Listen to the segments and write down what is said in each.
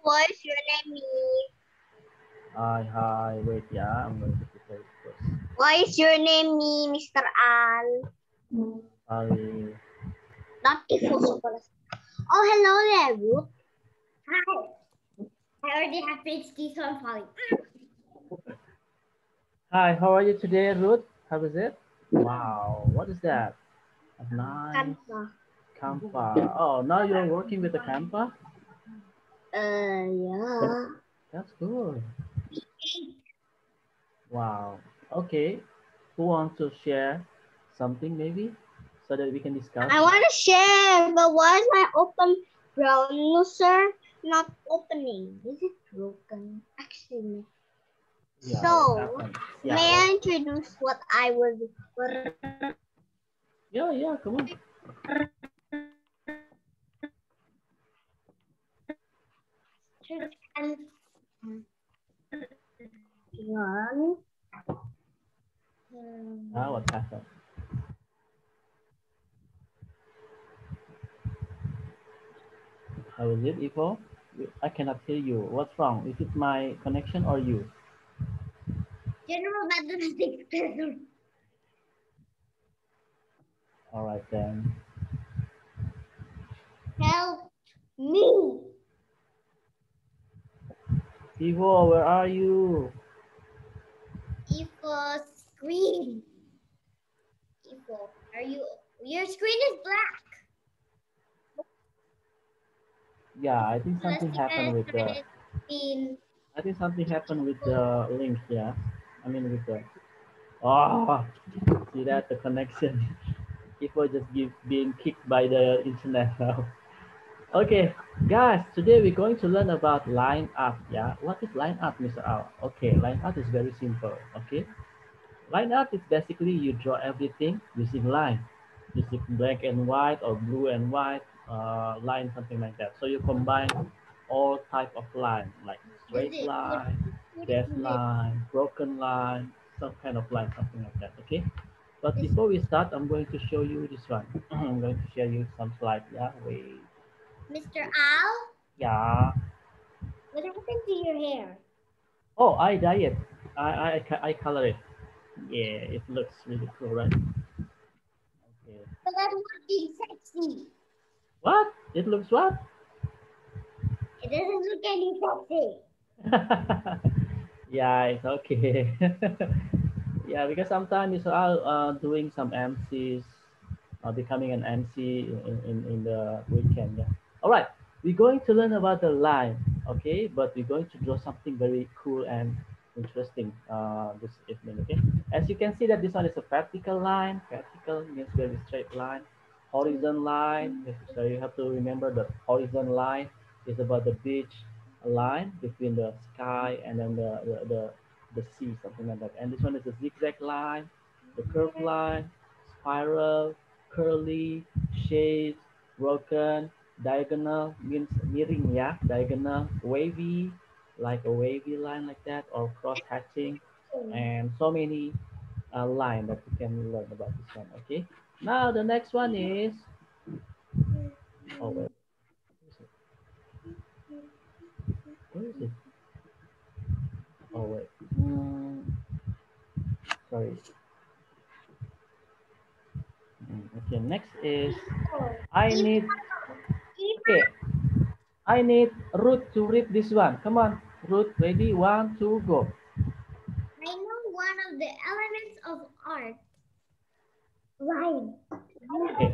What is your name, Miss? Hi. Wait, yeah, I'm going to prepare it first. What is your name, Mr. Al? Ali. Not Ifo. Oh, hello there, Ruth. Hi. I already have PhD, so I'm falling. Hi, how are you today, Ruth? How is it? Wow, what is that? A nice Kampa. campa. Oh, now you're working with the campa? Yeah. That's good. Wow. Okay. Who wants to share something maybe so that we can discuss? I want to share, but why is my open browser not opening? Is it broken? Actually. Yeah, what So, happened? may Yeah, I what? introduce what I was Yeah, come on. on? What happened? How is it, Ivo? I cannot hear you. What's wrong? Is it my connection or you? General mathematics. All right then. Help me. Ivo, where are you? If a screen. Ifo, are you? Your screen is black. Yeah, I think Let's something happened with the. in. I think something happened with the link. Yeah, I mean with the. Oh, see that the connection. Ivo just being kicked by the internet now. Okay, guys, today we're going to learn about line art. Yeah, what is line art, Mr. Al? Okay, line art is very simple. Okay, line art is basically you draw everything using line, using black and white or blue and white line, something like that. So you combine all type of line, like Is straight it? line, What dash is it? line, broken line, some kind of line, something like that. Okay. But This before we start, I'm going to show you this one. I'm going to share you some slides. Yeah, wait. Mr. Al? Yeah. What happened to your hair? Oh, I dye it. I color it. Yeah, it looks really cool, right? Okay. But I'm not being sexy. What? It looks what? It doesn't look any sexy. Yeah, it's okay. Yeah, because sometimes it's all doing some MCs, becoming an MC in the weekend. Yeah. All right, we're going to learn about the line, okay? But we're going to draw something very cool and interesting this evening, okay? As you can see that this one is a vertical line. Vertical means very straight line. Horizon line, so you have to remember that horizon line is about the beach line between the sky and then the sea, something like that. And this one is a zigzag line, the curved line, spiral, curly, shaped, broken, diagonal means miring, yeah, diagonal, wavy, like a wavy line like that, or cross hatching, and so many line that you can learn about this one. Okay. Now the next one is, oh wait, where is it? Oh wait. Sorry. Okay, next is I If, need, if okay, I need Ruth to read this one. Come on, Ruth, ready? One, two, go. I know one of the elements of art, line, Okay.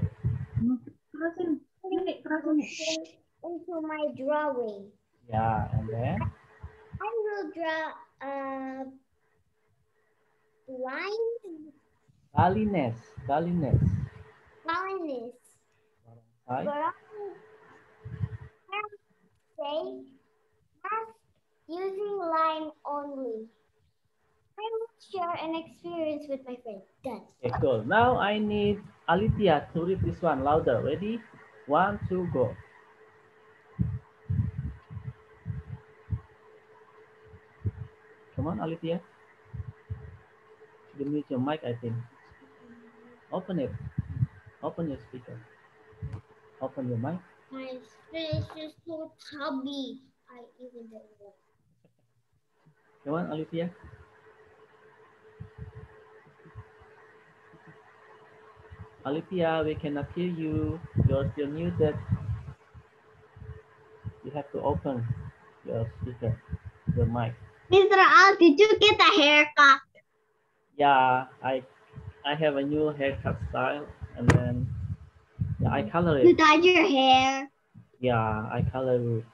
into my drawing. Yeah, and then I will draw a line, Balinese. Balinese, Barongsai. say, as using line only. I will share an experience with my friend. Done. Okay, cool. Now I need Alithia to read this one louder. Ready? One, two, go. Come on, Alithia. You mute your mic, I think. Open it. Open your speaker. Open your mic. My face is so chubby. I even the Come on, Olivia. Olivia, we cannot hear you. You're still muted. You have to open your speaker, your mic. Mr. Al, did you get a haircut? Yeah, I have a new haircut style, and then yeah, I color You it. dyed your hair. Yeah, I color it.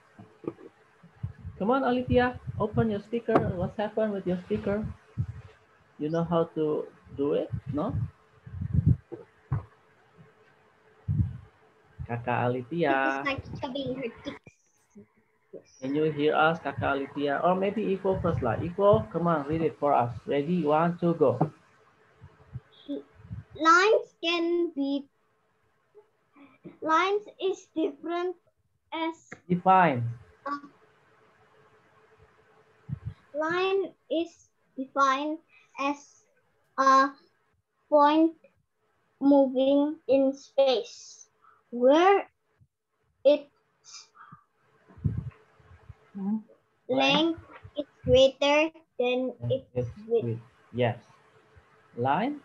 Come on, Olivia, open your speaker. What's happened with your speaker? You know how to do it? No? Kakak It's Olivia, like shoving her cheeks. can you hear us, Kakak Olivia? Or maybe Ivo first lah. Ivo, come on, read it for us. Ready, 1, 2, go. Lines can be lines is different as Define. a line is defined as a point moving in space where its length is greater than its It's width. with yes. Line.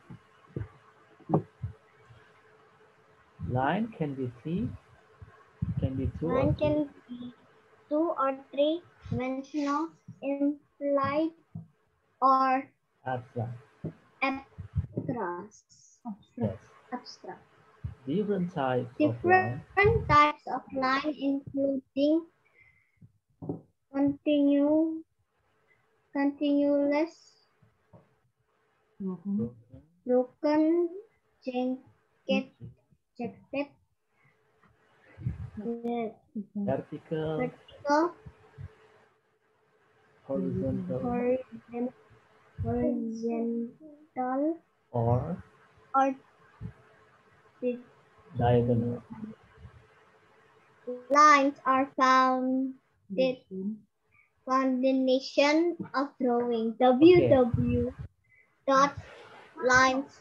Line can be three, can be two or Line three. can be 2 or 3 dimensional, implied, or Abstract. abstract. Yes. Abstract. Different types of line. Different types of line, including continuous, broken, jagged, Vertical, vertical, horizontal, horizontal, or or diagonal. lines are foundation of drawing. Okay. www.lines.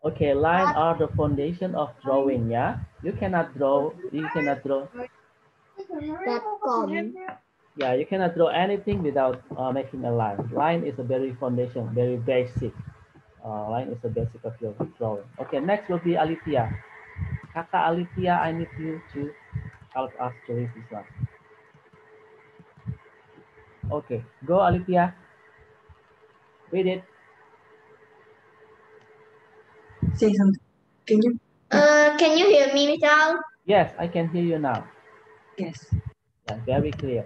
Okay, line are the foundation of drawing, yeah? You cannot draw, .com. yeah, you cannot draw anything without making a line. Line is a very foundation, very basic. Line is the basic of your drawing. Okay, next will be Alithia. Kakak Alithia, I need you to help us to read this one. Okay, go Alithia. Read it. Say something. Can you hear me, Michelle? Yes, I can hear you now. Yes. Yeah, very clear.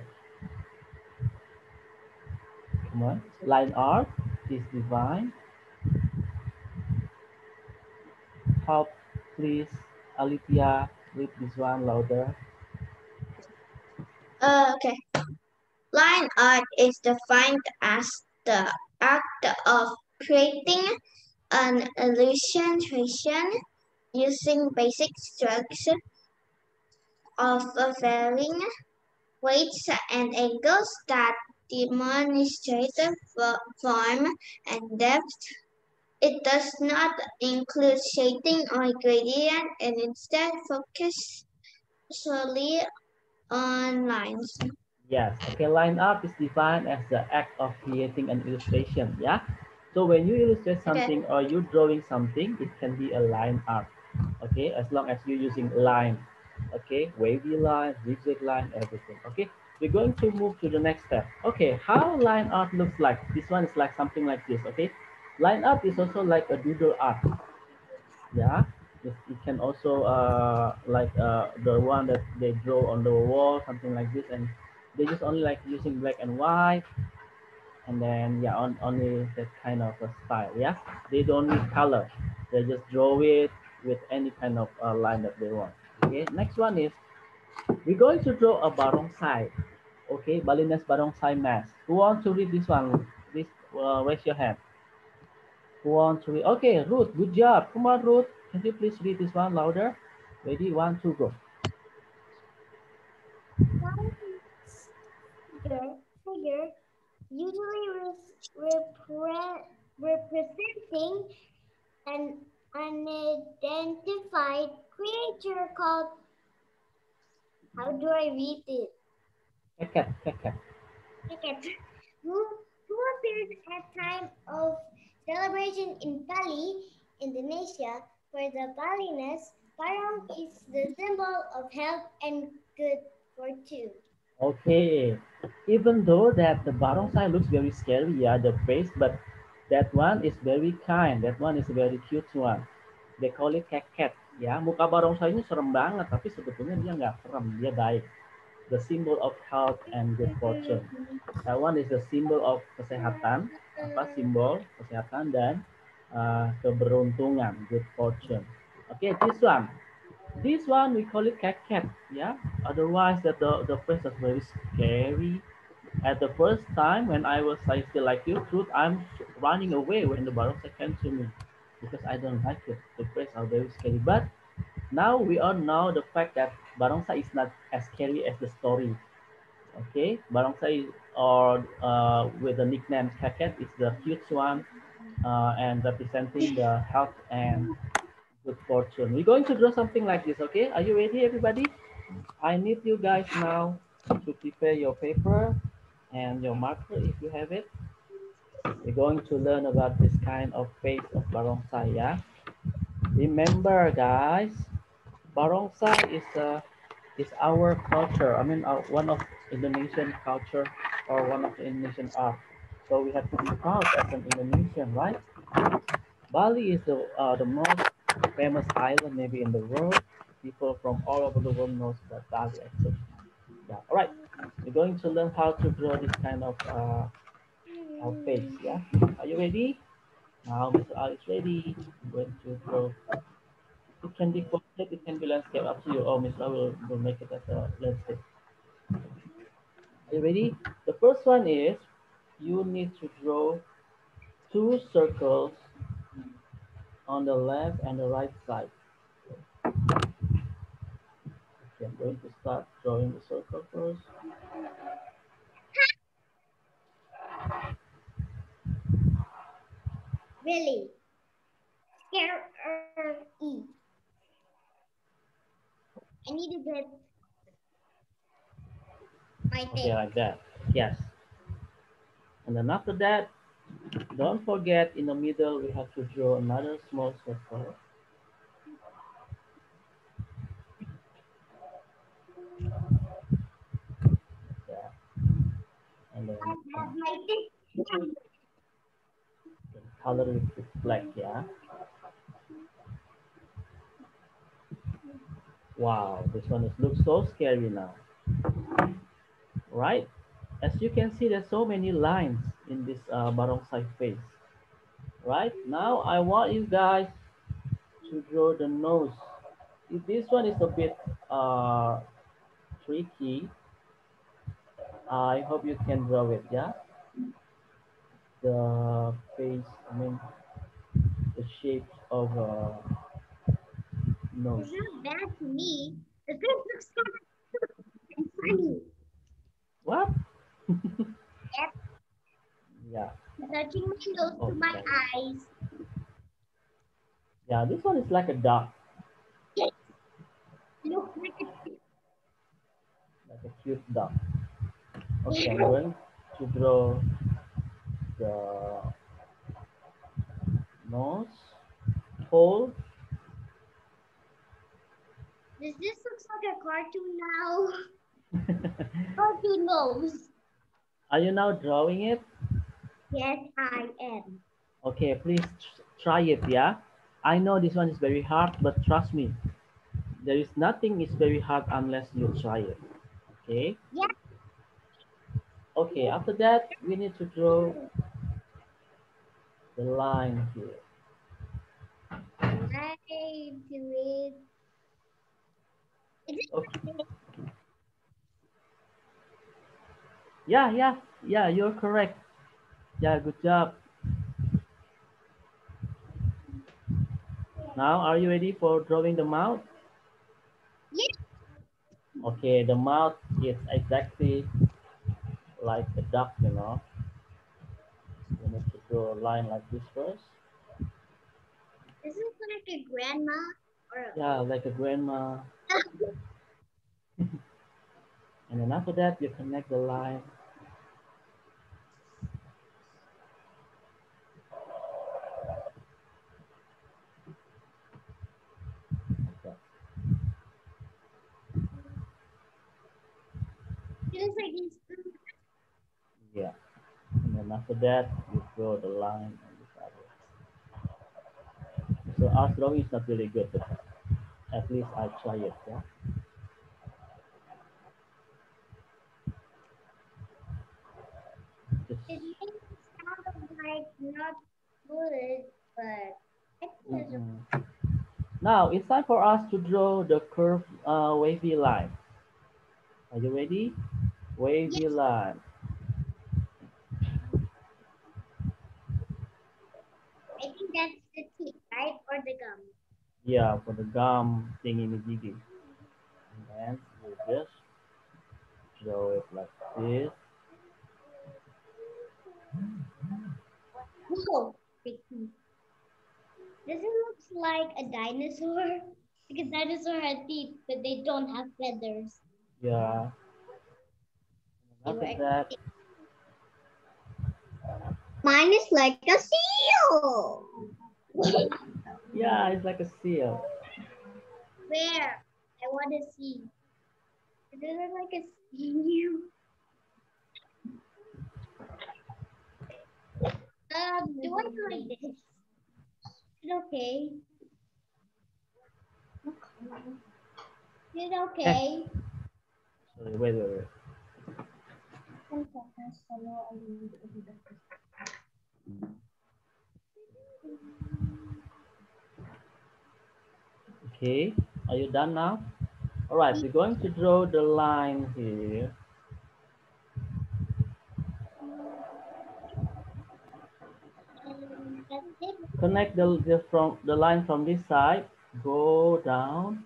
Come on. Line art is divine. Help, please, Alithia, read this one louder. Okay. Line art is defined as the act of creating an illustration using basic strokes of varying weights and angles that demonstrate form and depth. It does not include shading or gradient and instead focuses solely on lines. Yes, okay, line art is defined as the act of creating an illustration, yeah? So when you illustrate something or you're drawing something, it can be a line art, okay? As long as you're using line, okay? Wavy line, zigzag line, everything, okay? We're going to move to the next step. Okay, how line art looks like? This one is like something like this, okay? Line art is also like a doodle art, yeah? It can also the one that they draw on the wall, something like this, and they just only like using black and white, and then yeah, only that kind of a style, yeah. They don't need color. They just draw it with any kind of line that they want. Okay, next one is we're going to draw a barongsai. Okay, Balinese barongsai mask. Who want to read this one? Please raise your hand. Who want to read? Okay, Ruth, good job. Come on, Ruth. Can you please read this one louder? Ready? 1, 2, go. Figure usually representing an unidentified creature called, how do I read it? Cat, cat, cat. Cricket, who appears at time of celebration in Bali, Indonesia. For the Balinese, barong is the symbol of health and good fortune. Okay, even though that the barongsai looks very scary, yeah, the face, but that one is very kind. That one is a very cute one. They call it cat, ya. Muka barongsai ini serem banget, tapi sebetulnya dia nggak serem, dia baik. The symbol of health and good fortune. That one is the symbol of kesehatan, apa simbol kesehatan dan keberuntungan, good fortune. Okay, this one we call it cat, yeah. Otherwise, that the face is very scary. At the first time when I still like you, truth, I'm running away when the barongsai came to me because I don't like it. The face are very scary. But now we all know the fact that barongsai is not as scary as the story. Okay, barongsai or with the nickname cat is the cute one and representing the health and good fortune. We're going to draw something like this. Okay, are you ready, everybody? I need you guys now to prepare your paper and your marker if you have it. We're going to learn about this kind of face of barongsai, yeah? Remember, guys, barongsai is our culture. I mean, one of Indonesian culture or one of the Indonesian art. So we have to be proud as an Indonesian, right? Bali is the most famous island maybe in the world. People from all over the world knows about Bali actually. Yeah. All right. We're going to learn how to draw this kind of face. Yeah. Are you ready? Now, Mr. Ali is ready. I'm going to draw. It can be portrait. It can be landscape. Up to you. Oh, Mr. Ali will make it as a landscape. Are you ready? The first one is you need to draw two circles on the left and the right side. Okay, I'm going to start drawing the circle first. Really, scary. I need to get my Okay, tape. like that. Yes. And then after that, don't forget in the middle we have to draw another small circle. Yeah. And then I you have can, my tape. color it with black. Yeah. Wow, this one is looks so scary now, right? As you can see, there's so many lines in this barongsai face. Right now, I want you guys to draw the nose. If this one is a bit tricky, I hope you can draw it. Yeah, the face. I mean, the shape of a nose. It's not bad to me. The fish looks kind of funny. What? Yep, Yeah. touching my nose to my Okay. eyes. Yeah, this one is like a duck, Yes, look like a like a cute duck. Okay, I'm tail. going to draw the nose hole. Does this looks like a cartoon now? Cartoon nose. Are you now drawing it? Yes, I am. Okay, please try it, yeah? I know this one is very hard, but trust me, there is nothing is very hard unless you try it. Okay? Yeah, Okay, after that, we need to draw the line here. I do it. Is Okay. it? Yeah, you're correct. Yeah, good job. Now, are you ready for drawing the mouth? Yeah. Okay, the mouth is exactly like a duck, you know. You need to draw a line like this first. This is like a grandma or Yeah, like a grandma. And then after that, you connect the line. Okay. It looks like it's Yeah. And then after that, you draw the line on this other. So our drawing is not really good, but at least I try it. Yeah. Just, it makes it sound like not good, but I think it's mm-mm. Now it's time for us to draw the curved wavy line. Are you ready? Wavy yes, line. I think that's the teeth, right? Or the gum. Yeah, for the gum thingy majiggy. And then we just draw it like this. Whoa, big teeth. Does it look like a dinosaur? Because dinosaurs have teeth, but they don't have feathers. Yeah. They And were after that, extinct. Mine is like a seal. yeah, it's like a seal. Where? I want to see. Does it look like a seal? Do I do like this? Is it okay? Is it Eh, okay? sorry, wait. Okay, are you done now? All right, we're going to draw the line here. That's it. Connect the line from this side, go down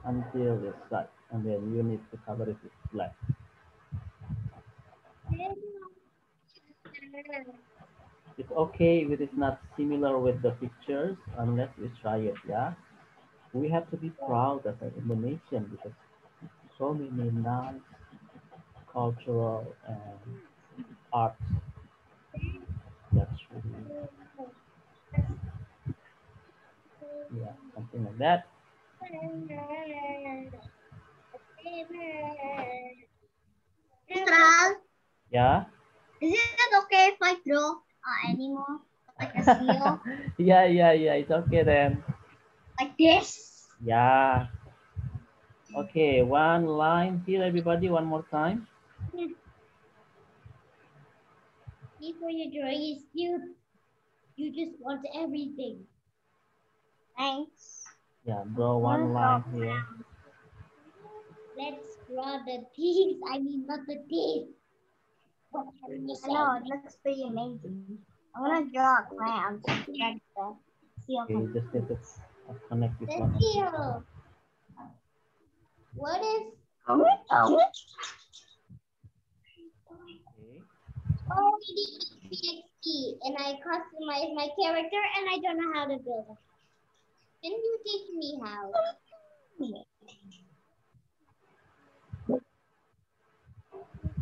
until this side, and then you need to cover it with black. It's okay if it is not similar with the pictures unless we try it, yeah? We have to be proud as an Indonesian because so many nice cultural and arts. That's really, yeah, something like that. Mr. Yeah? Is it okay if I draw animal like a seal Yeah, it's okay then. like this? Yeah. Okay, one line here, everybody, one more time. Before your drawing is cute, you just want everything. Thanks. Yeah, draw one line here. Let's draw the teeth. I mean, not the teeth. What have you said? No, it looks pretty amazing. I'm gonna draw a clown. That's the seal. Okay, you just need to connect this The one. seal. What is? Okay. Already XT, and I customize my character, and I don't know how to build it. Can you teach me how?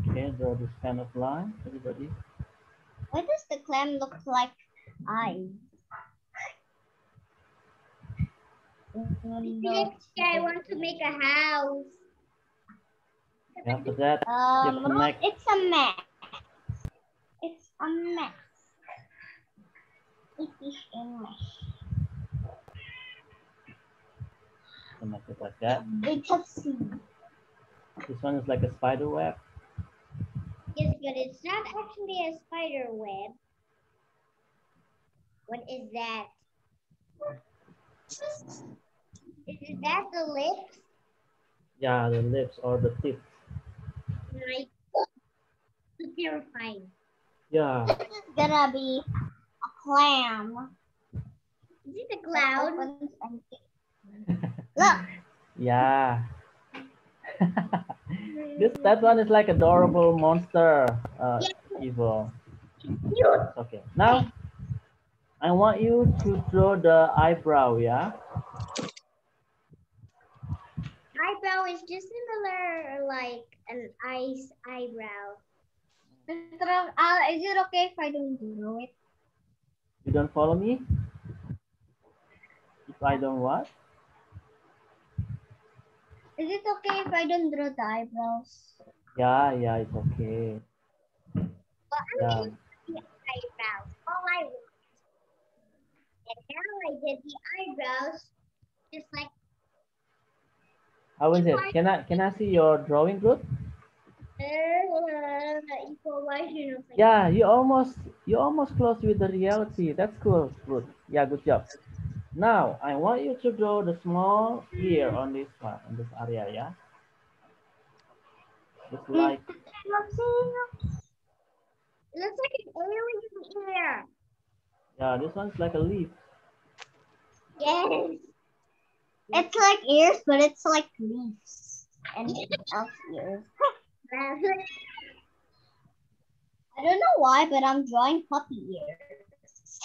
Okay, draw this kind of line, everybody. What does the clam look like? Eyes. I want to make a house. After that, you connect. It's a mess. It's a mess. It is a mess. Connect it like that. It's a seed. This one is like a spider web. Yes, but it's not actually a spider web. What is that? Is that the lips? Yeah, the lips or the teeth. Like, so terrifying. Yeah. This is gonna be a clam. Is it a cloud? Look. Yeah. That one is like adorable monster. Evil. Okay. Now I want you to draw the eyebrow. Yeah. eyebrow is just similar like an eyebrow. Mr. Is it okay if I don't draw it? You don't follow me? If I don't what? Is it okay if I don't draw the eyebrows? Yeah, it's okay. Well, I'm Yeah. just the eyebrows. All I want. And now I did the eyebrows just like How is it? Can I see your drawing, Ruth? equal version of like Yeah, you almost close with the reality. That's cool, Ruth. Yeah, good job. Now I want you to draw the small ear on this one, on this area, yeah? Just like it looks like an alien ear. yeah, this one's like a leaf. Yes. It's like ears, but it's like leaves and elf ears. I don't know why, but I'm drawing puppy ears.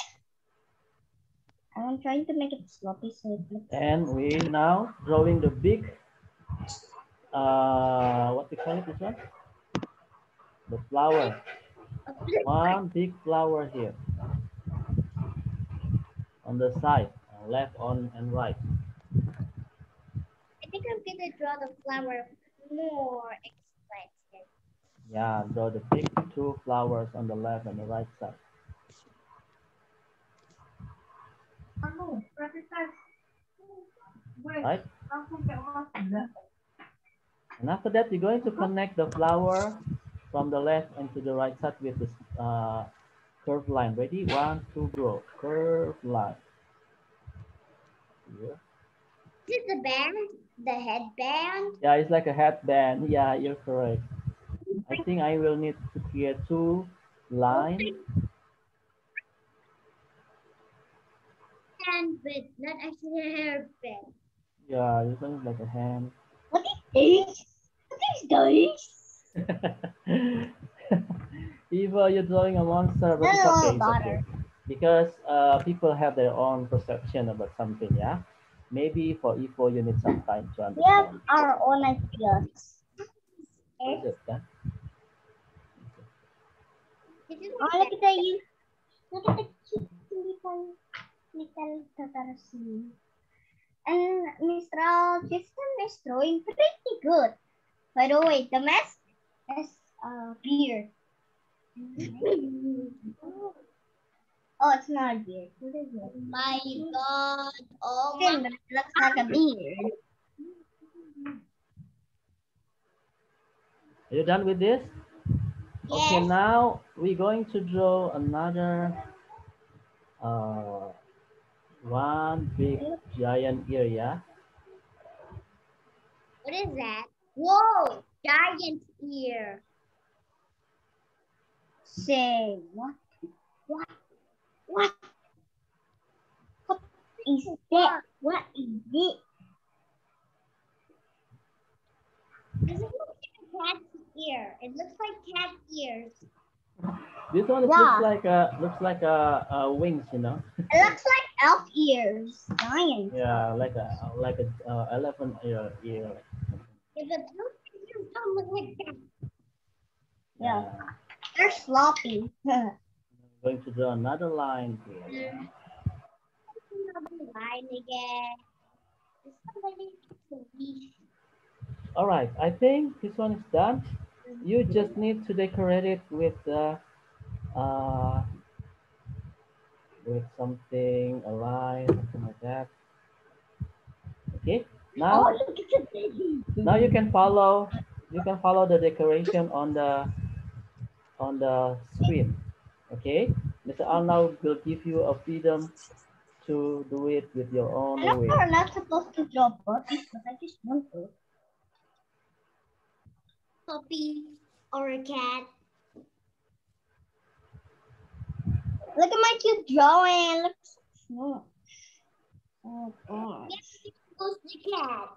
I'm trying to make it sloppy so it looks. And we now drawing the big what we call it this one? The flower. One big flower here on the side, left on and right. I think I'm gonna draw the flower more expensive. Yeah, draw the big two flowers on the left and the right side. Right? And after that, you're going to connect the flower from the left and to the right side with this curved line. Ready? 1, 2, go. Curved line. Here. Is it the band? The headband? Yeah, it's like a headband. Yeah, you're correct. I think I will need to create two lines. And but not actually a hairband. Yeah, this one is like a hand. What is this? What is this? Eva, you're drawing a monster, but it's okay, it's okay. Because people have their own perception about something, yeah? Maybe for Evo, you need some time to We have understand. our own ideas. Is it, yeah? Oh, look at the look at the cute little Tatarasi. And Mr. Jason is drawing pretty good. By the way, the mask is a beard. Oh, it's not a beard. What is it? My God. Oh Skin, my. but it looks like a beard. Are you done with this? Okay, Yes. now we're going to draw another one big giant ear, yeah? What is that? Whoa! Giant ear. Say what? What? What? What is that? What is it? Does it look like a cat's ear? It looks like cat ears. This one Yeah. looks like a wings, you know? It looks like elf ears. Giant. Yeah, like a elephant ear. If it looks like you don't look like that. Yeah. They're sloppy. I'm going to draw another line here. Another line again. Is somebody to be? All right, I think this one is done. You just need to decorate it with something, a line, something like that. Okay. Now, Oh, look at the baby. now you can follow the decoration on the screen. Okay. Mr. Arnold will give you a freedom to do it with your own I know way. we're not supposed to draw puppies, but I just want to. Puppy or a cat. Look at my cute drawing. Look so small. Oh god. Yes, it's supposed to be cat.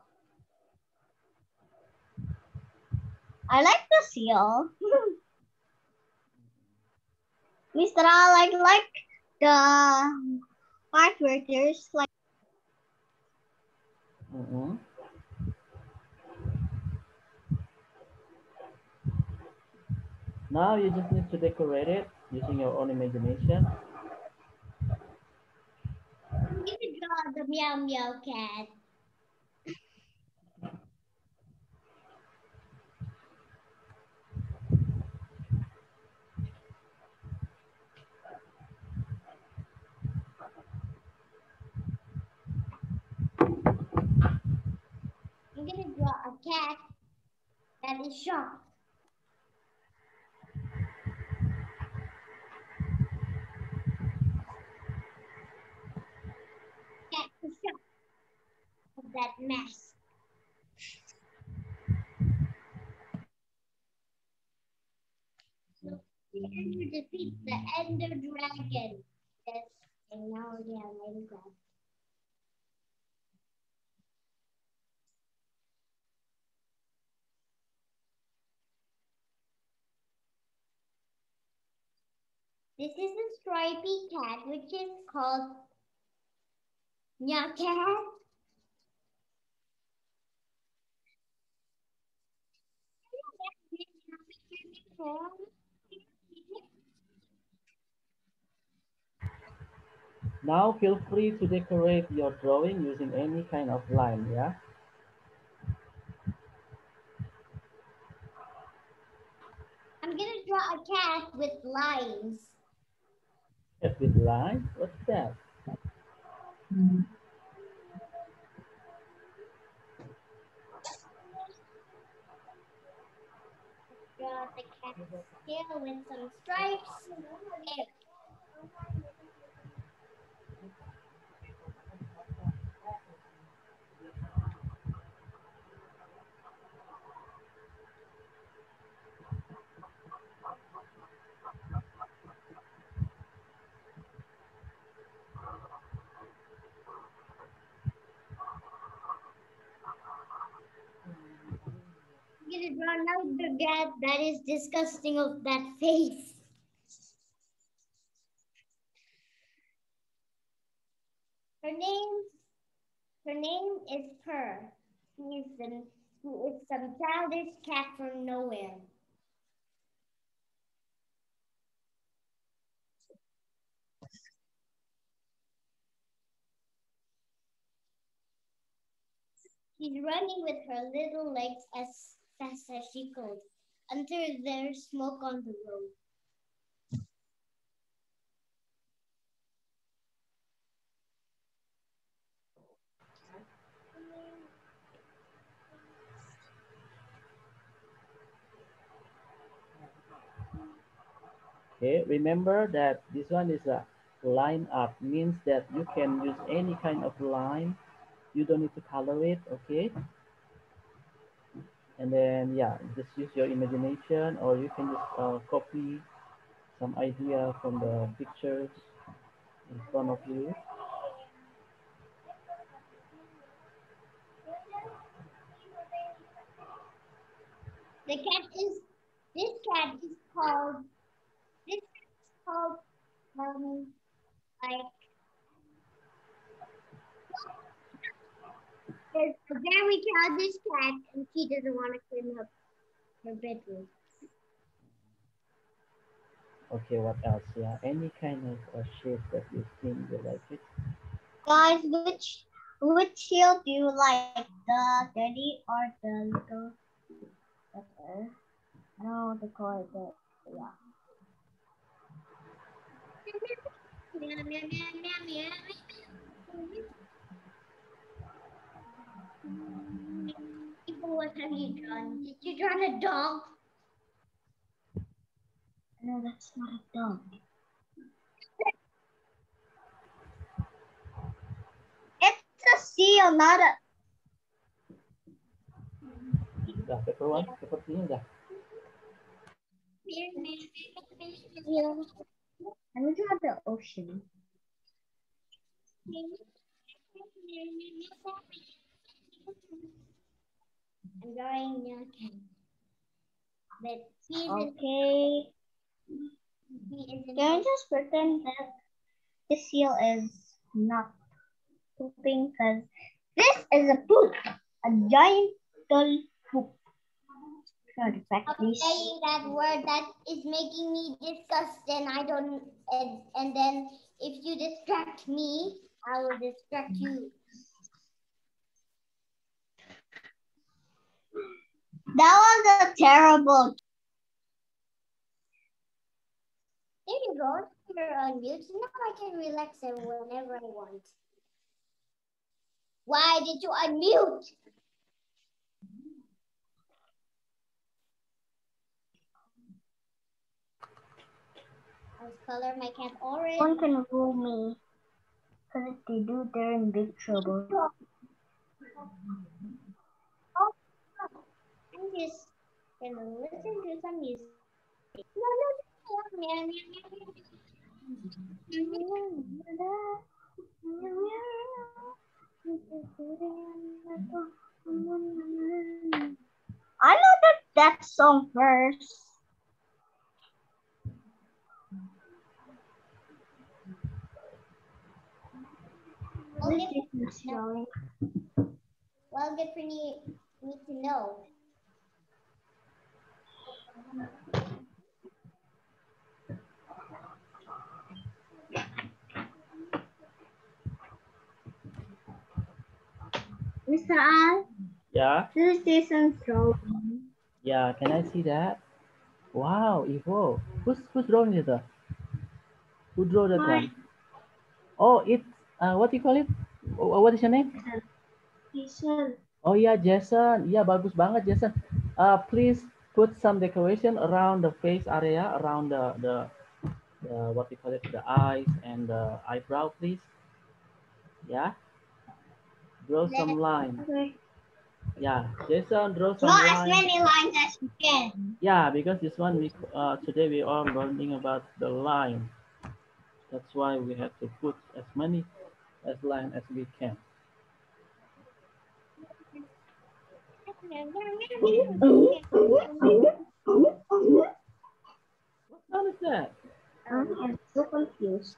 I like the seal. Mr. I like the part where there's like Mm-hmm. Now you just need to decorate it using your own imagination. I'm gonna draw the meow meow cat. I'm gonna draw a cat that is shocked. Cat is shocked of that mess. So we have to defeat the Ender Dragon. Yes, and now we have Minecraft. This is a stripy cat which is called Nya Cat. Now feel free to decorate your drawing using any kind of line, yeah? I'm gonna draw a cat with lines. Cat with line? What's that? Draw the cat's tail with some stripes. There. I'm gonna draw another cat that is disgusting of that face. Her name is Purr. She is some childish cat from nowhere. She's running with her little legs as fast as she could until there's smoke on the road. Okay, remember that this one is a line art, means that you can use any kind of line. You don't need to color it, okay? And then, yeah, just use your imagination, or you can just copy some idea from the pictures in front of you. The cat is this cat is called this cat is called like it's a very childish cat and she doesn't want to clean up her bedroom. Okay, what else? Yeah, any kind of shape that you think you like it. Guys, which shield do you like? The daddy or the little? No, the call the yeah. Meow, meow, meow, meow, meow. People, what have you drawn? Did you draw a dog? No, that's not a dog. It's a seal, not a. Udah, paper one, paper three udah. Yeah. Let me draw the ocean. I'm drawing your cat. But he isn't. Okay. He isn't. Can you just pretend that the seal is not pooping? Because this is a poop, a giant dull poop. Stop Stop saying that word that is making me disgusted and I don't and then if you distract me, I will distract you. That was a terrible. There you go. You're on mute. Now I can relax whenever I want. Why did you unmute? Let's color my cat orange. One can rule me. Because if they do, they're in big trouble. I'm just gonna listen to some music. No, no, no, I know that song first. well, good for me to know. Mr. Al, Yeah. this is Jason throwing. Yeah. Can I see that? Wow, Ivo. Who's drawing it? Who drew that one? Oh, it's what do you call it? What is your name? Jason. Oh yeah, Jason. Yeah, bagus banget, Jason. Please put some decoration around the face area, around the what we call it, the eyes and the eyebrow, please. Yeah. Draw some line. Okay. Yeah, Jason, draw some Draw as line. many lines as you can. Yeah, because this one we today we are learning about the line. That's why we have to put as many as line as we can. What sound is that? I'm so confused.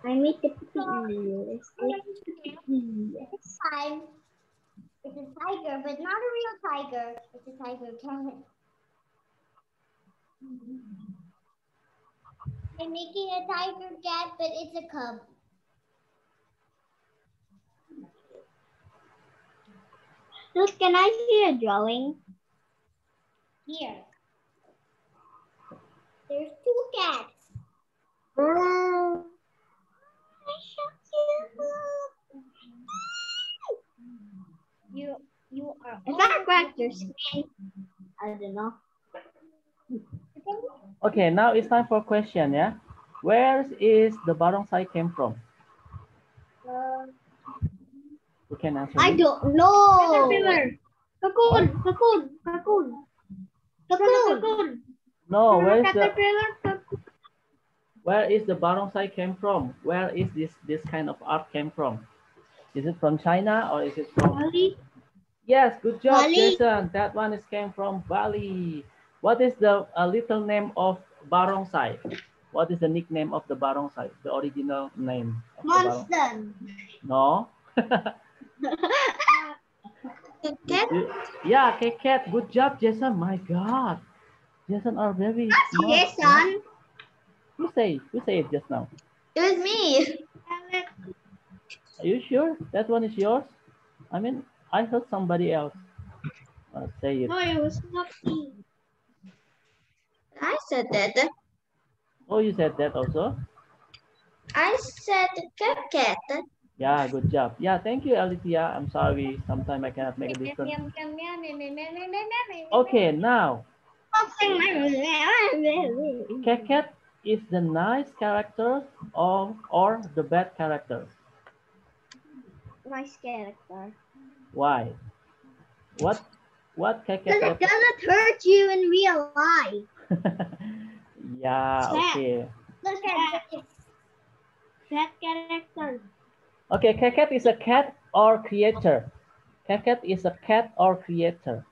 I made the P-E-S. It's fine. It's a tiger, but not a real tiger. It's a tiger cat. I'm making a tiger cat, but it's a cub. Look, can I see a drawing? Here. There's two cats. You are. Is that correct? Your screen? I don't know. Okay, now it's time for question. Yeah, where is the barongsai came from? Who can answer? I me? don't know. Cocoon. No, where is the barongsai came from? Where is this kind of art came from? Is it from China or is it from Bali? Yes, good job, Bali. Jason. That one is came from Bali. What is the little name of barongsai? What is the nickname of the barongsai? The original name of Monster. No. Cat? Yeah, cat. Good job, Jason. My God, Jason are very smart. Jason. Who say it just now? It was me. Are you sure that one is yours? I mean, I heard somebody else say it. No, it was not me. I said that. Oh, you said that also? I said cat. Yeah, good job. Yeah, thank you, Alicia. I'm sorry. Sometimes I cannot make a difference. Okay, now. Cat is the nice character or the bad character? Nice character. Why? What Cat? Because it doesn't hurt you in real life. Yeah, okay. Look at this. Bad character. Okay, Cat is a cat or creator? Cat is a cat or creator?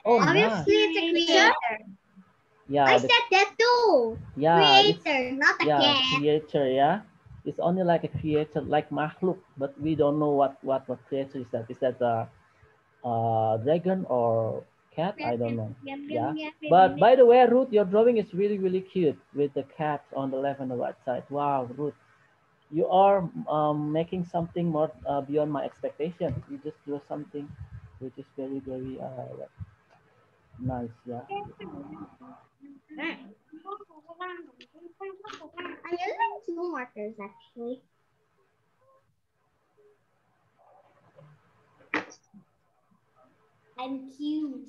Oh, obviously nice. it's a creator. Yeah, I said that too. Yeah, Creator, not a cat. Creator, yeah. It's only like a creature, like makhluk, but we don't know what creature is that. Is that a dragon or cat? I don't know. Yeah. But by the way, Ruth, your drawing is really, really cute with the cat on the left and the right side. Wow, Ruth, you are making something more beyond my expectation. You just do something which is very, very nice. Yeah. I'm using two markers actually. I'm cute.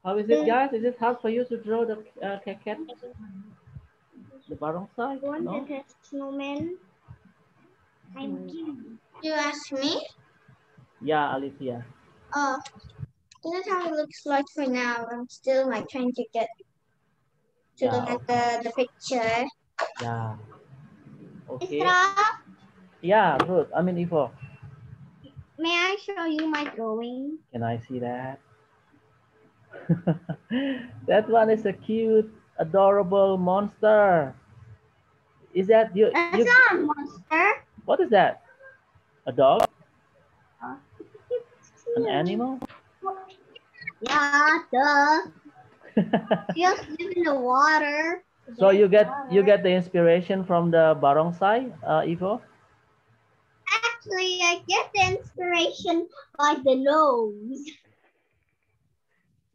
How is it, guys? Is it hard for you to draw the cat, the barongsai? Want No? the test moment? I'm cute. You ask me? Yeah, Alicia. Oh, this is how it looks like for now. I'm still like trying to get to Yeah. look at the picture. Yeah. Okay. Isra, Yeah, Ruth. I mean, Ivo. may I show you my drawing? Can I see that? That one is a cute, adorable monster. Is that you? That's You? not a monster. What is that? A dog? Uh, An animal? Yeah, duh. Just live in the water. So you get the inspiration from the barongsai, Ivo? Actually, I get the inspiration by the nose.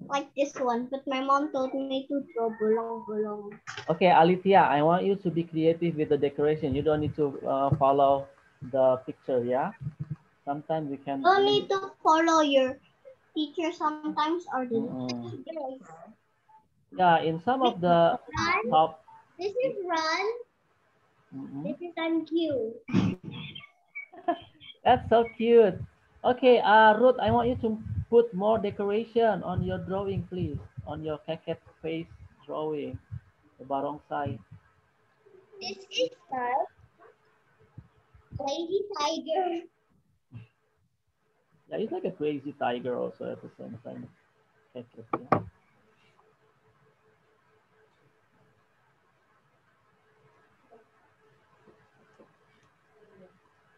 Like this one, but my mom told me to draw bolong. Okay, Alicia, I want you to be creative with the decoration. You don't need to follow the picture, yeah? Sometimes we can. Don't need to follow your teacher sometimes or the Yeah, in some of the Run. top. This is Run. This is I'm cute. That's so cute. Okay, Ruth, I want you to put more decoration on your drawing, please. On your cat face drawing, the barongsai. This is a lady tiger. Yeah, it's like a crazy tiger also at the same time. Cat, yeah.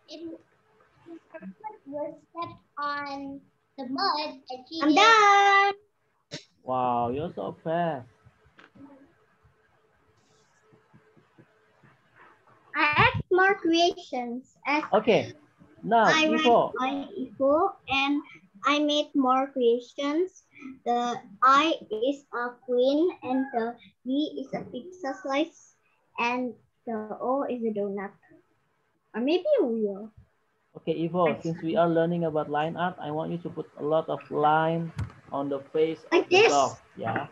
It was stepped on the mud and she I'm done. Wow, you're so fast. I add more creations as Okay, now I went Ivo. on Eco and I made more creations. The I is a queen and the V is a pizza slice and the O is a donut. Or maybe a wheel. Okay, Ivo, since we are learning about line art, I want you to put a lot of line on the face of Like the this. dog. Yeah,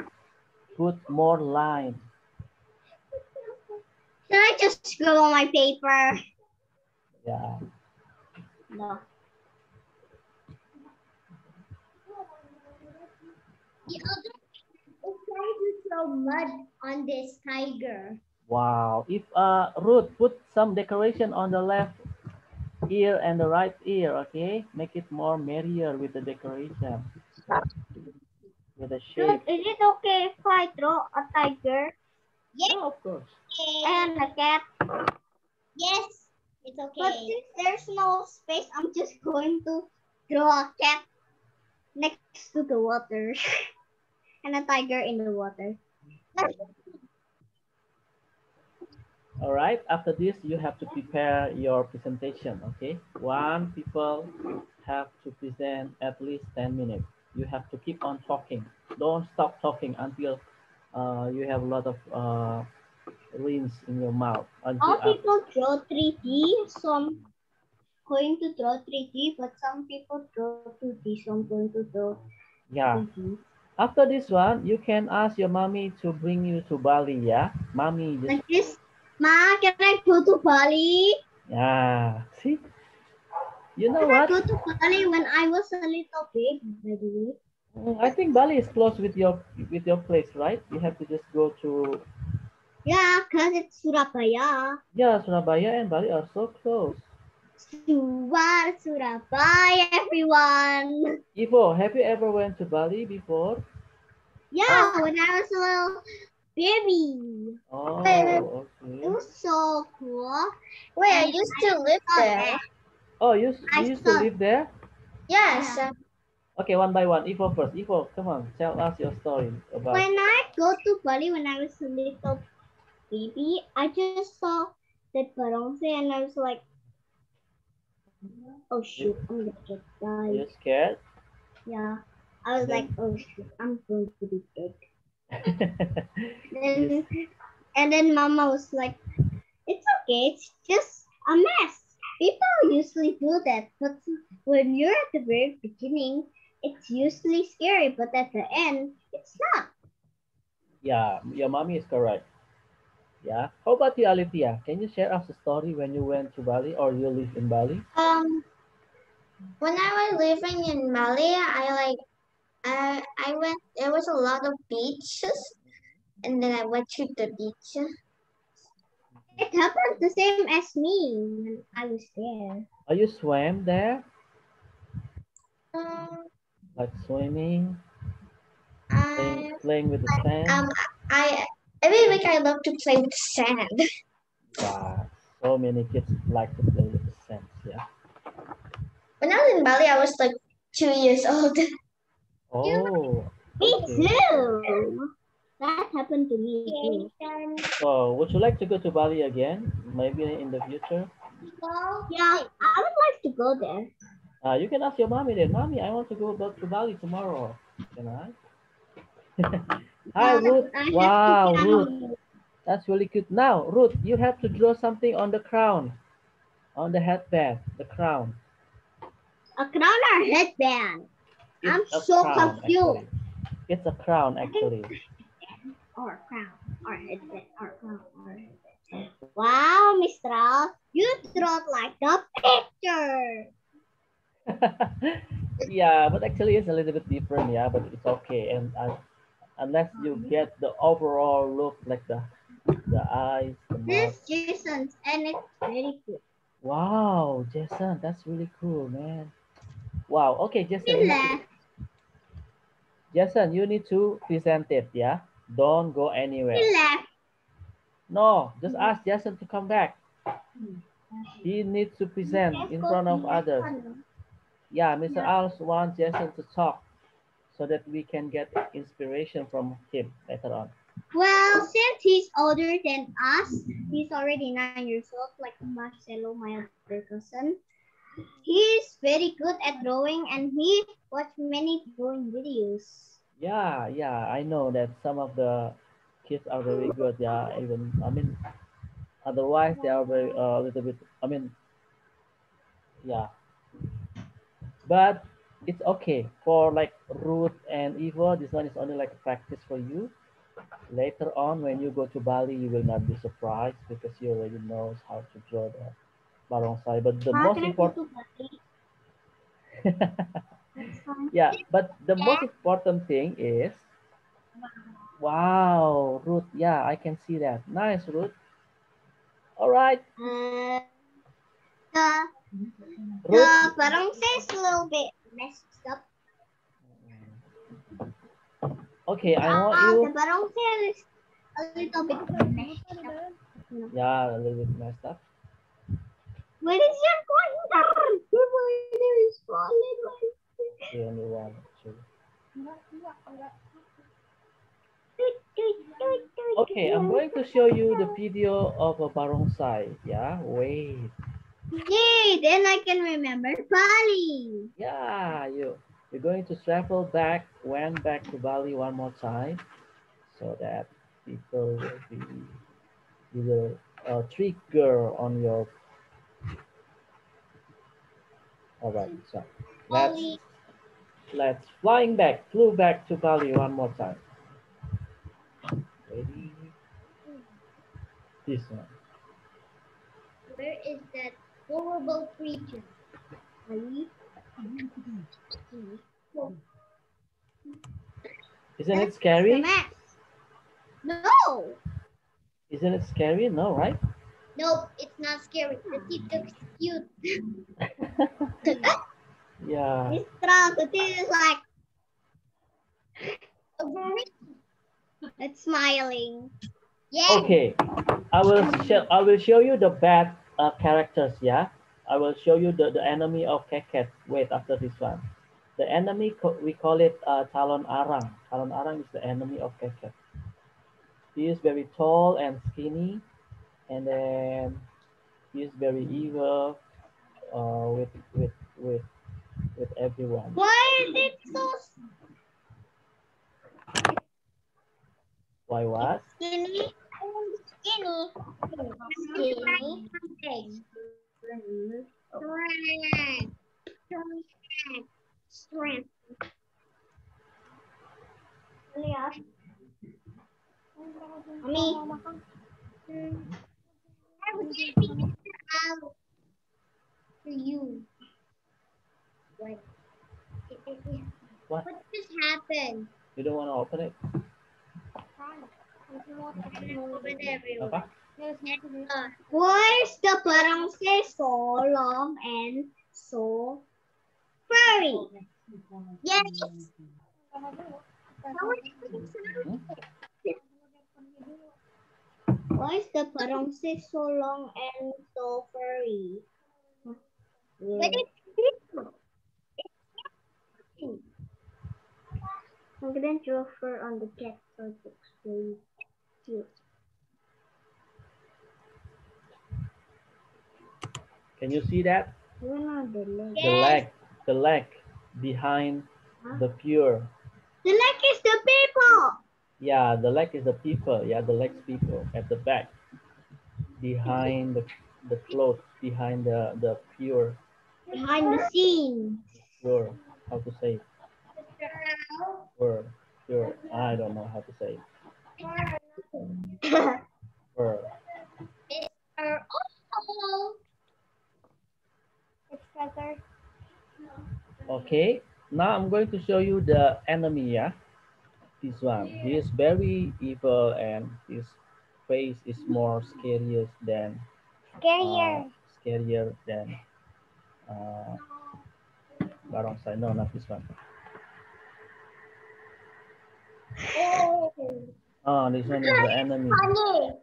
put more line. Should I just scribble on my paper? Yeah. No. The other is trying to throw mud on this tiger. Wow. If Ruth, put some decoration on the left ear and the right ear, okay? Make it more merrier with the decoration. With the shape. Is it okay if I draw a tiger Yes. Yeah, of course. and a cat? Yes, it's okay. But since there's no space, I'm just going to draw a cat next to the water and a tiger in the water. All right. After this, you have to prepare your presentation, okay? One people have to present at least 10 minutes. You have to keep on talking. Don't stop talking until you have a lot of rings in your mouth. All people draw 3D, so I'm going to draw 3D, but some people draw 2D, so I'm going to draw 3D. After this one, you can ask your mommy to bring you to Bali, yeah? Mommy just... Like this. Ma, can I go to Bali? Yeah, see? You know Can what? I go to Bali when I was a little big, by the way? I think Bali is close with your place, right? You have to just go to... Yeah, because it's Surabaya. Yeah, Surabaya and Bali are so close. Surabaya, everyone. Ivo, have you ever went to Bali before? Yeah, when I was a little baby. Oh, It okay. was so cool. Wait, I And used to live saw there. that. Oh, you I used to saw live there? Yes. Okay, one by one. Ifo first. Ifo, come on, tell us your story about. when I go to Bali when I was a little baby, I just saw that barongsai and I was like, oh shoot, I'm gonna get died. You scared? Yeah. I was like, Then oh shoot, I'm going to be dead. you, Then and then Mama was like, it's okay, it's just a mess. People usually do that, but when you're at the very beginning, it's usually scary, but at the end, it's not. yeah, your mommy is correct. Yeah. How about you, Alithia? Can you share us a story when you went to Bali or you live in Bali? When I was living in Bali, I went. There was a lot of beaches, and then I went to the beach. It happened the same as me when I was there. Are you swam there? Um, Like swimming, I playing with the sand? um I every week I love to play with sand. Yeah, so many kids like to play with the sand. Yeah. When I was in Bali, I was like 2 years old. Oh, Me okay. too. That happened to me too. So, would you like to go to Bali again? Maybe in the future? Yeah, I would like to go there. You can ask your mommy then. Mommy, I want to go back to Bali tomorrow. Can I? Hi, Ruth. I have Wow, to Ruth. count That's really good. Now, Ruth, you have to draw something on the crown, on the headband, the crown. a crown or headband. I'm It's a so crown, confused. actually. It's a crown, I think actually. or crown or headband or crown or headband. Wow, Mistral, you draw it like the picture. Yeah, but actually it's a little bit different, yeah, but it's okay. And unless you get the overall look, like the eyes, the mouth. This is Jason's and it's very good. Wow, Jason, that's really cool, man. Wow. Okay, Jason, He left. Jason, you need to present it, yeah? Don't go anywhere. He left. No, just ask Jason to come back. He needs to present Let's in go front to of next others. one. Yeah, Mr. Alves wants Jason to talk so that we can get inspiration from him later on. Well, since he's older than us, he's already 9 years old, like Marcelo, my other cousin. He's very good at drawing and he watched many drawing videos. Yeah, I know that some of the kids are very good. Yeah, even I mean, otherwise they are very a little bit. I mean, yeah, but it's okay for like Ruth and Eva. This one is only like a practice for you. Later on, when you go to Bali, you will not be surprised because you already knows how to draw the barongsai. But the most Can I go important, to Bali next time? yeah, but the most important thing is, wow, Ruth. Yeah, I can see that. Nice, Ruth. All right, The Ruth. barongsai is a little bit messed up. Okay, I want The you. barongsai is a little bit messed up. Yeah, a little bit messed up. Where is your pointer? Your pointer is falling. The only one, actually. Okay, I'm going to show you the video of a barongsai. Yeah, wait. Yay, then I can remember Bali. Yeah, you're going to travel back, went back to Bali one more time, so that people will be you will trigger on your. All right, so let's flew back to Bali one more time. Ready? This one. Where is that horrible creature? Bali? Isn't it That's a scary? mess. No. Isn't it scary? No, right? Nope, it's not scary. The teeth looks cute. Yeah. It's strong. The teeth is like a gorilla. It's smiling. Yes. Okay, I will show you the bad characters. Yeah, I will show you the enemy of Keket. Wait, after this one, the enemy we call it Calon Arang. Calon Arang is the enemy of Keket. He is very tall and skinny, and then he is very evil with with everyone. Why is it so Why what? skinny? Skinny. Skinny. Strength. Mommy. I was getting out to you. What? What? What just happened? You don't want to open it? Open everywhere. Apa? Why is the barongsai so long and so furry? Yes. Why is the barongsai so long and so furry? But it's beautiful. I'm gonna draw fur on the cat so it looks very cute. Can you see that? Even on the leg. Yes. The leg behind the pure. The leg is the people. Yeah, the leg is the people. Yeah, the leg's people at the back. Behind the clothes, behind the pure, Behind the scenes. pure, how to say it? Pure, pure. I don't know how to say it. Pure. Oh. It's better. Okay, now I'm going to show you the enemy, yeah? This one. He is very evil and his face is more scarier than Scarier. scarier than barongsai. No, not this one. Oh. Oh, this one is the enemy. Funny.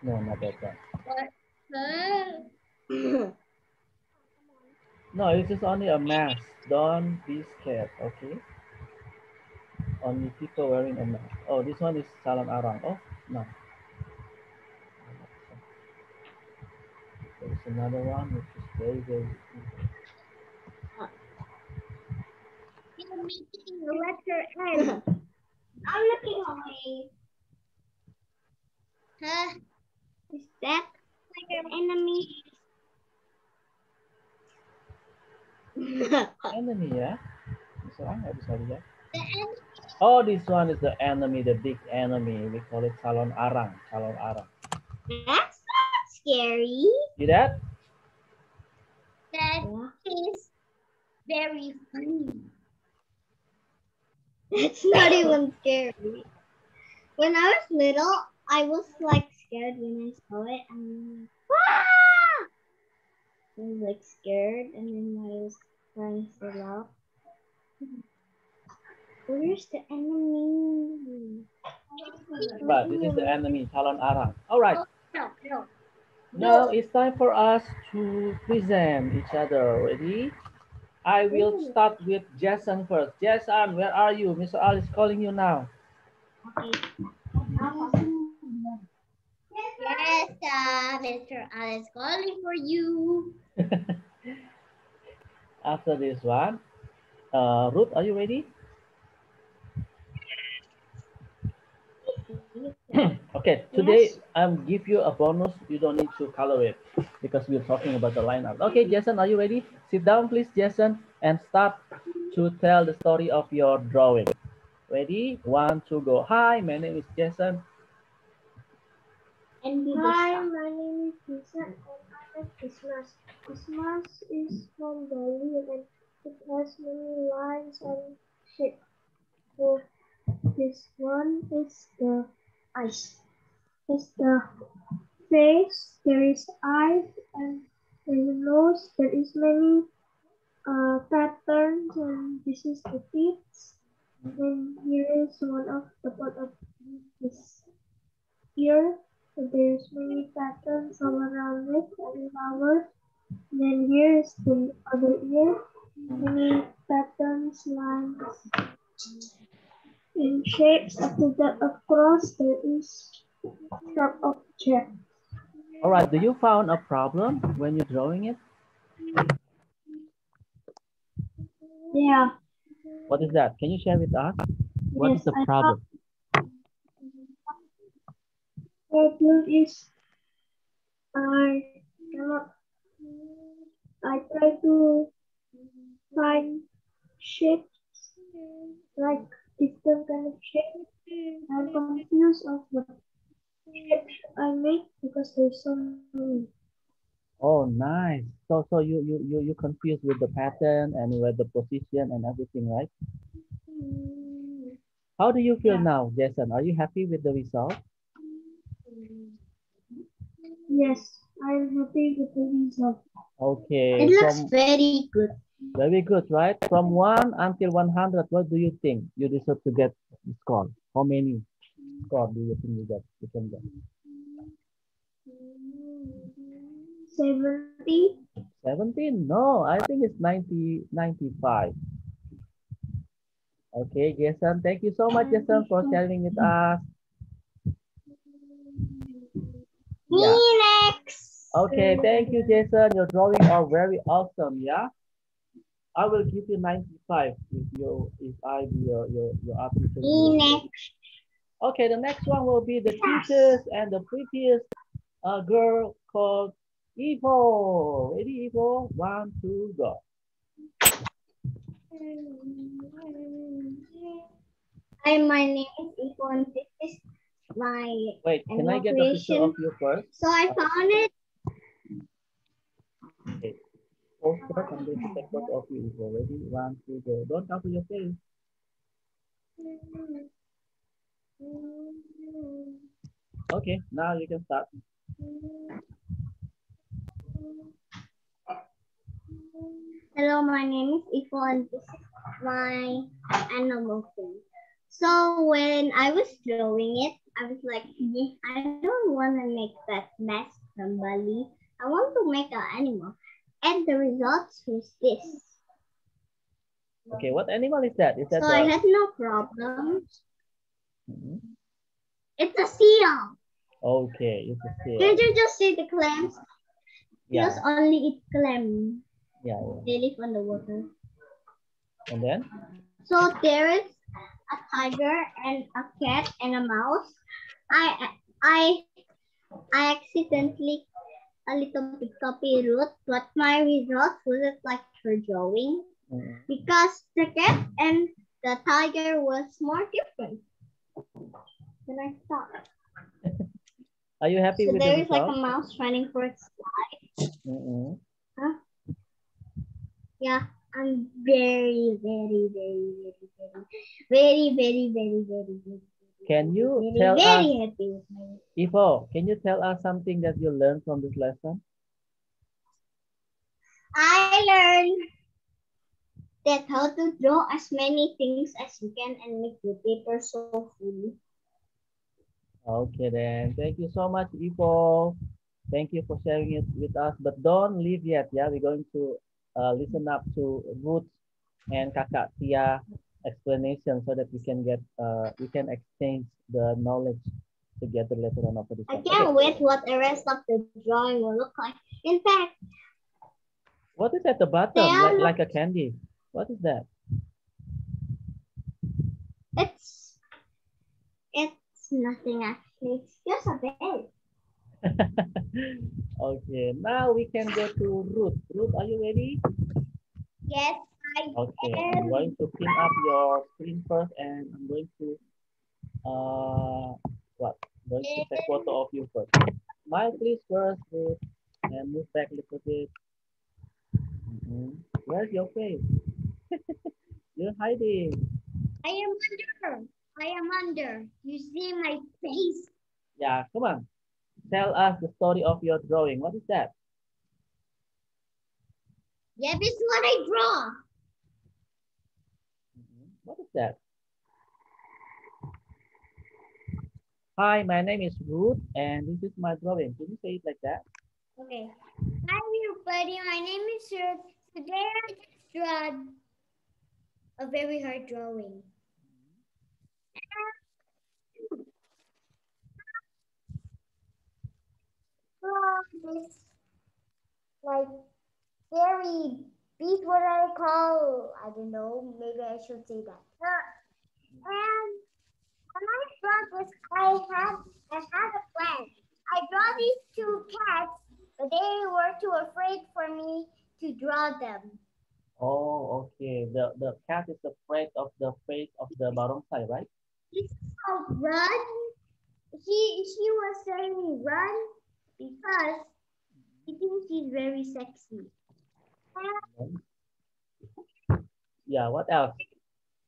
No, not that one. What? Huh? No, it's just only a mask. Don't be scared, okay? Only people wearing a mask. Oh, this one is Salon Arang. Oh, no. There's another one which is very, very evil. You're making the letter N. I'm looking away. Huh? Is that like an enemy? Enemy, yeah? This one, sorry, yeah? The N. Oh, this one is the enemy, the big enemy. We call it Salon Arang. Salon Arang. That's not scary. See that? That Yeah. is very funny. That's not even scary. When I was little, I was like scared when I saw it. I'm like, ah! I was like scared, and then I was crying so loud. Where's the enemy? But this is the enemy, Salon Arang. All right. No, no. Now it's time for us to present each other. Ready? I will start with Jason first. Jason, where are you? Mr. Al is calling you now. Okay. Yes, Mr. Alice calling for you. After this one, Ruth, are you ready? Okay, today I'm give you a bonus. You don't need to color it because we're talking about the lineup. Okay, Jason, are you ready? Sit down, please, Jason, and start to tell the story of your drawing. Ready? 1, 2, go. Hi, my name is Jason. Hi, my name is Lisa and I like Christmas. Christmas is from Bali and it has many lines and shapes. So this one is the ice. It's the face, there is eyes and there is nose, there is many patterns and this is the teeth. And here is one of the part of this ear. There's many patterns all around it and flowers. Then here's the other ear. Many patterns, lines, and shapes. After that, across there is sharp object. All right, do you found a problem when you're drawing it? Yeah. What is that? Can you share with us? What is Yes, the I problem? problem is I cannot. I try to find shapes like different kind of shape. I'm confused of what shape should I make because there's so many. Oh, nice. So you confused with the pattern and with the position and everything, right? How do you feel Yeah. now, Jason? Are you happy with the result? Yes, I'm happy with the result. Okay, It looks from very good. very good, right? From 1 until 100, what do you think you deserve to get the score? How many score do you think you can get? 70. 17? No, I think it's 90, 95. Okay, Jason, thank you so much, Jason, for sharing with us. Me Yeah. next. Okay, thank you, Jason. Your drawing are very awesome. Yeah, I will give you 95 if I be your art teacher. Me next. Okay, the next one will be the cutest and the prettiest girl called Evo. Ready, Evo? 1, 2, go. Hi, my name is Ipon. This is my Wait, can I animal get the picture creation. of you first? So I found it. Okay. Post first, I'm going to take photo of you, Evo. Ready? 1, 2, go. Don't cover your face. Okay, now you can start. Hello, my name is Ifo and this is my animal thing. So when I was drawing it, I was like, "Yeah, I don't want to make that mess from Bali. I want to make an animal." And the result was this. Okay, what animal is that? Is that So I had no problems. Mhm. It's a seal. Okay, it's a seal. Did you just see the clams? Yeah, Seals only eat clam. yeah. They live on the water. And then? So there is a tiger and a cat and a mouse. I I accidentally a little bit copy root, but my result wasn't like her drawing Mhm. because the cat and the tiger was more different than I thought. Are you happy So with the there is like a result? mouse running for its life. Mhm. Huh? Yeah, I'm very, very, very, very, very, very, very, very, very, very, Can you very, tell us, very happy with my. Ivo, can you tell us something that you learned from this lesson? I learned that how to draw as many things as you can and make the paper so full. Okay then, thank you so much, Ivo. Thank you for sharing it with us, but don't leave yet, yeah? We're going to listen up to Ruth and Kakak Tia explanation so that we can exchange the knowledge together later on after this I one. can't Okay, wait what the rest of the drawing will look like. In fact, what is at the they bottom, are like a candy? What is that? it's it's nothing actually. It's just a bed. Okay, now we can go to Ruth. Ruth, are you ready? Yes, I Okay, I'm am. going to pin up your screen first and I'm going to what? I'm going to take photo of you first. Smile please first, Ruth, and move back a little bit. Where's your face? You're hiding. I am under. I am under. You see my face? Yeah, come on. Tell us the story of your drawing. What is that? Yeah, this is what I draw. What is that? Hi, my name is Ruth, and this is my drawing. Can you say it like that? Okay. Hi, everybody. My name is Ruth. Today I just drawn a very hard drawing. This like very beast, what I call, I don't know, maybe I should say that. And when I draw this, I had a plan. I draw these two cats, but they were too afraid for me to draw them. Oh, okay. The cat is afraid of the face of the barongsai, right? This is called Run. She was saying run because she thinks she's very sexy. Then- Yeah, what else?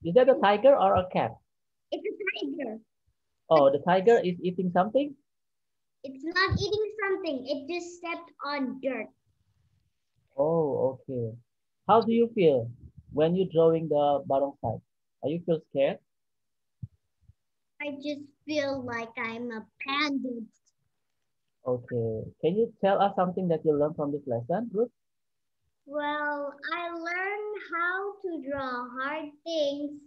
Is that a tiger or a cat? It's a tiger. Oh, the tiger is eating something? It's not eating something. It just stepped on dirt. Oh, okay. How do you feel when you're drawing the barongsai? Are you feel scared? I just feel like I'm a panda. Okay. Can you tell us something that you learned from this lesson, Ruth? Well, I learned how to draw hard things,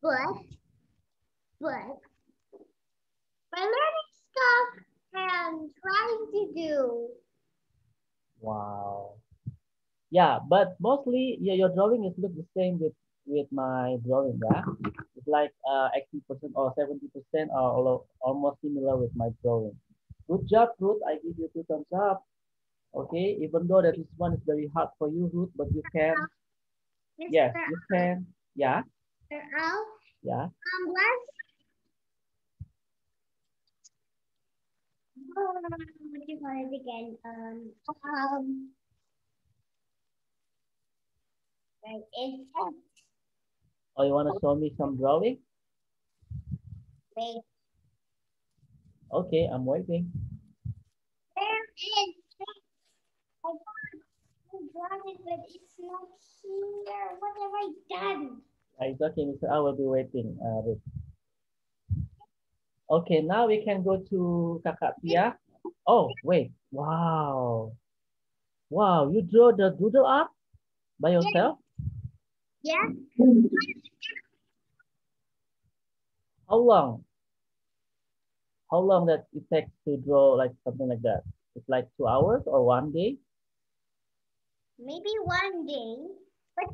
but but by learning stuff and trying to do. Wow. Yeah, but mostly your drawing is look the same with my drawing, yeah. It's like 80% or 70% are almost similar with my drawing. Good job, Ruth. I give you 2 thumbs up. Okay, even though that this one is very hard for you, Ruth, but you can. Yes, Mr. you can. Yeah, Al, yeah. last what do you call it again? Right, it's Oh, you want to show me some drawing? wait, Okay, I'm waiting. there is. I got to draw it, but it's not here. What have I done? It's okay, Mr. I will be waiting, Ruth. Okay, now we can go to Kakak Tia. Oh, wait. Wow. Wow, you draw the doodle art by yourself? Yeah, How long? How long that it takes to draw like something like that? It's like 2 hours or one day? maybe one day. But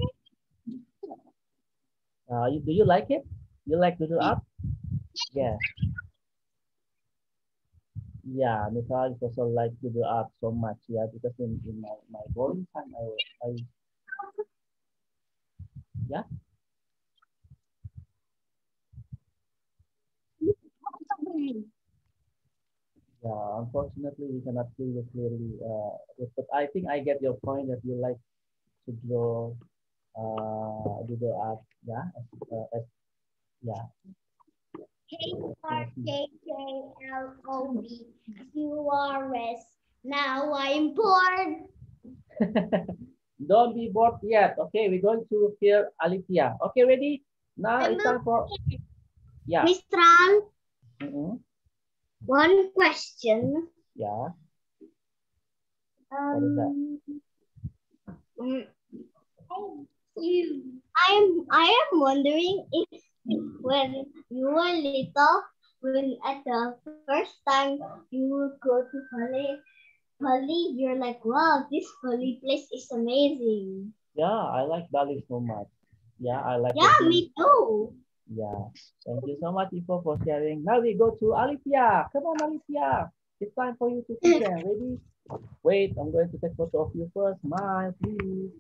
Do you like it? You like doodle art? Yeah. Yeah, Mithra is also like doodle art so much, yeah, because in my boarding time I yeah, yeah, unfortunately we cannot see you clearly, but I think I get your point that you like to draw doodle art, yeah, as yeah. KKLOB Now I'm bored. Don't be bored yet. Okay, we're going to hear Alicia. Okay, ready? Now it's time for yeah. Mistral, Mm-mm. one question. Yeah. What is that? Mm, I am wondering if when you were little, when at the first time you would go to Bali, you're like, wow, this Bali place is amazing. Yeah, I like Bali so much. Yeah, I like the Yeah, beach. me too. Yeah. Thank you so much, Ipo, for sharing. Now we go to Alicia. Come on, Alicia. It's time for you to present. Ready? Wait, I'm going to take photo of you first. Smile, please.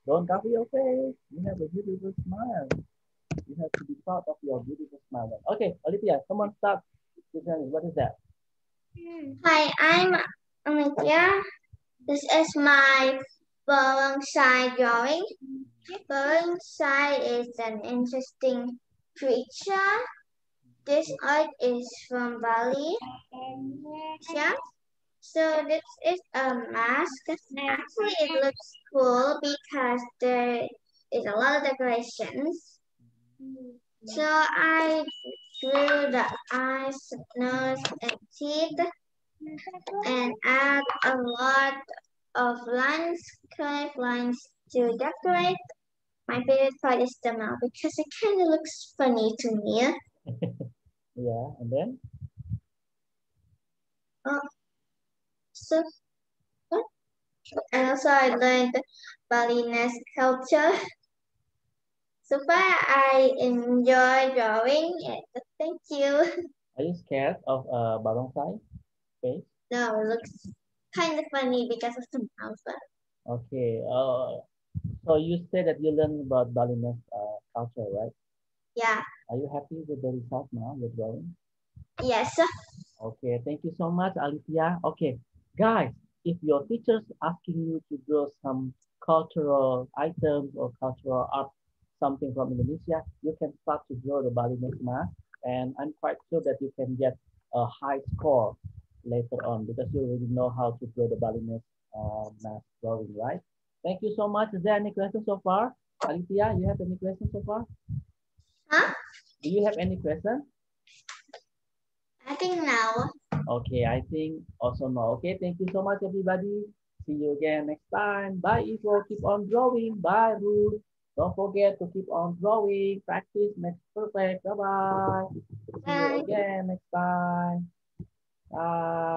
Don't cover your face. You have a beautiful smile. You have to be proud of your beautiful smile. Okay, Olivia, come on, start presenting. What is that? Hi, I'm Amelia. This is my barongsai drawing. Barongsai is an interesting creature. This art is from Bali. Yeah. So this is a mask. Actually, it looks cool because there is a lot of decorations. So I drew the eyes, nose, and teeth, and add a lot of landscape lines to decorate. My favorite part is the mouth because it kind of looks funny to me. Yeah, and then Oh, so, and also I learned Balinese culture. So far, I enjoy drawing it. Thank you. are you scared of barongsai face? No, it looks kind of funny because of the mouth. Okay. So you say that you learn about Balinese culture, right? Yeah, Are you happy with the result now, your drawing? yes. Okay, thank you so much, Alicia. Okay, guys, if your teacher's asking you to draw some cultural items or cultural art, something from Indonesia, you can start to draw the Balinese mask, and I'm quite sure that you can get a high score later on because you already know how to draw the Balinese mask drawing, right? Thank you so much. Is there any questions so far? Alicia, you have any questions so far? Huh? Do you have any questions? I think now. Okay, I think also no. Okay, thank you so much, everybody. See you again next time. Bye, Ivo. Keep on drawing. Bye, Ruth. Don't forget to keep on drawing. Practice makes perfect. Bye-bye. See you Bye. again next time. Bye.